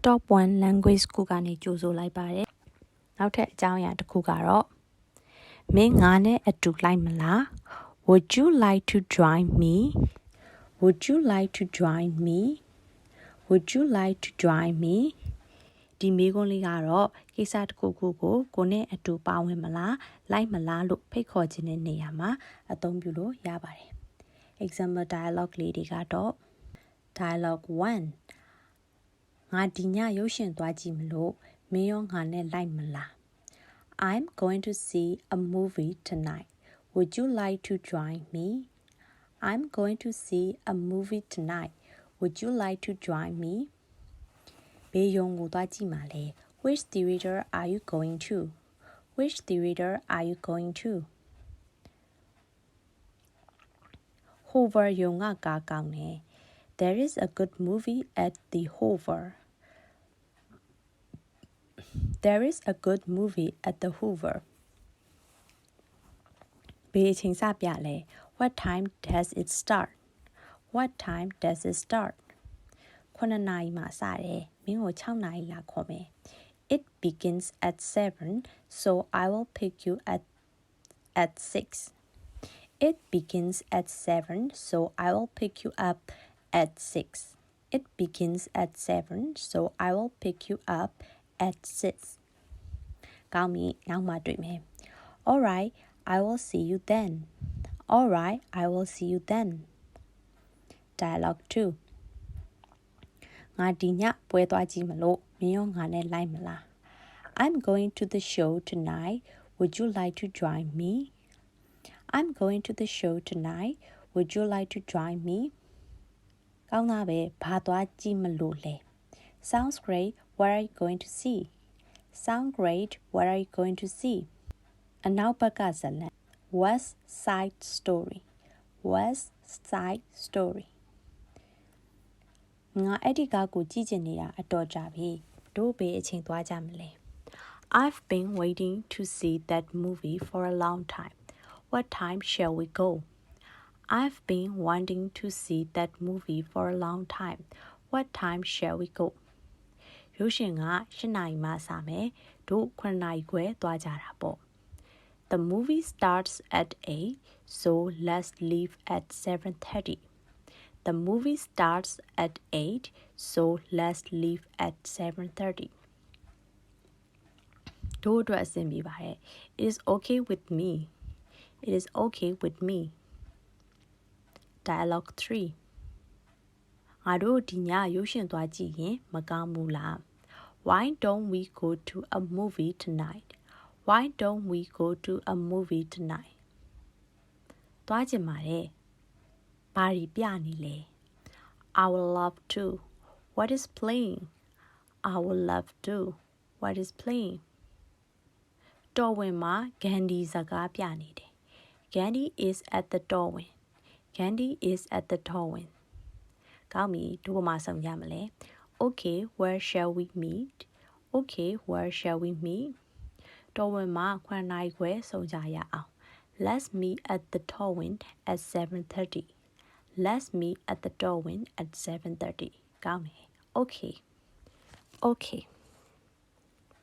top 1 language school ကနေကြိုဆိုလိုက်ပါတယ်နောက်ထပ်အကြောင်းအရာတစ်ခုကတော့မင်းငါနဲ့အတူလိုက်မလား Would you like to join me Would you like to join me Would you like to join me ဒီမေးခွန်းလေးကတော့ကိစ္စတစ်ခုခုကိုကိုနဲ့အတူပါဝင်မလားလိုက်မလားလို့ဖိတ်ခေါ်ခြင်းတဲ့နေရာမှာအသုံးပြုလို့ရပါတယ် example dialogue လေးတွေကတော့ dialogue 1ငါဒီညရုပ်ရှင်သွားကြည့်မလို့မင်းရောငါနဲ့လိုက်မလား I'm going to see a movie tonight. Would you like to join me? I'm going to see a movie tonight. Would you like to join me? ဘေးရုံကိုသွားကြည့်မှာလေ Which theater are you going to? Which theater are you going to? Hoover ရုံကကားကောင်းတယ် There is a good movie at the Hoover. There is a good movie at the Hoover. ဘယ်အချိန်စပြလဲ What time does it start? What time does it start? 9နာရီမှာစတယ်မင်းကို6နာရီလာခေါ်မယ် It begins at 7, so I will pick you at 6. It begins at 7, so I will pick you up at 6. It begins at 7, so I will pick you up at 6. ကောင်းပြီနောက်မှတွေ့မယ် All right, I will see you then. All right, I will see you then. Dialogue 2ငါဒီညပွဲသွားကြည့်မလို့မင်းရောငါနဲ့လိုက်မလား I'm going to the show tonight. Would you like to join me? I'm going to the show tonight. Would you like to join me? ကောင်းသားပဲဘာသွားကြည့်မလို့လဲ Sounds great. What are you going to see? Sound great. What are you going to see? အနောက်ဘက်ကဇာတ်လမ်း West Side Story. West Side Story. ငါအဲ့ဒီကားကိုကြည့်ချင်နေတာအတော်ကြာပြီတို့ဘယ်အချိန်သွားကြမလဲ I've been waiting to see that movie for a long time. What time shall we go? I've been wanting to see that movie for a long time. What time shall we go? ရုပ်ရှင်က8နာရီမှစမယ်တို့9နာရီခွဲသွားကြတာပေါ့ The movie starts at 8, so let's leave at 7:30. The movie starts at 8, so let's leave at 7:30. တို့အတွက်အဆင်ပြေပါတယ် It is okay with me. It is okay with me. Dialogue 3ငါတို့ဒီညရုပ်ရှင်သွားကြည့်ရင်မကောင်းဘူးလား Why don't we go to a movie tonight? Why don't we go to a movie tonight? သွားကြပါတယ်ဘာတွေပြနေလဲ I would love to. What is playing? I would love to. What is playing? တော်ဝင်မှာဂန္ဒီစကားပြနေတယ် Gandhi is at the Darwin. Gandhi is at the Darwin. ကောင်းပြီတို့ဘာမှဆောင်ရမလဲ Okay, where shall we meet? Okay, where shall we meet? တော်ဝင်မှာ9နာရီခွဲဆောင်ကြရအောင် Let's meet at the Darwin at 7:30. Let's meet at the Darwin at 7:30. ကောင်းပြီ Okay. Okay.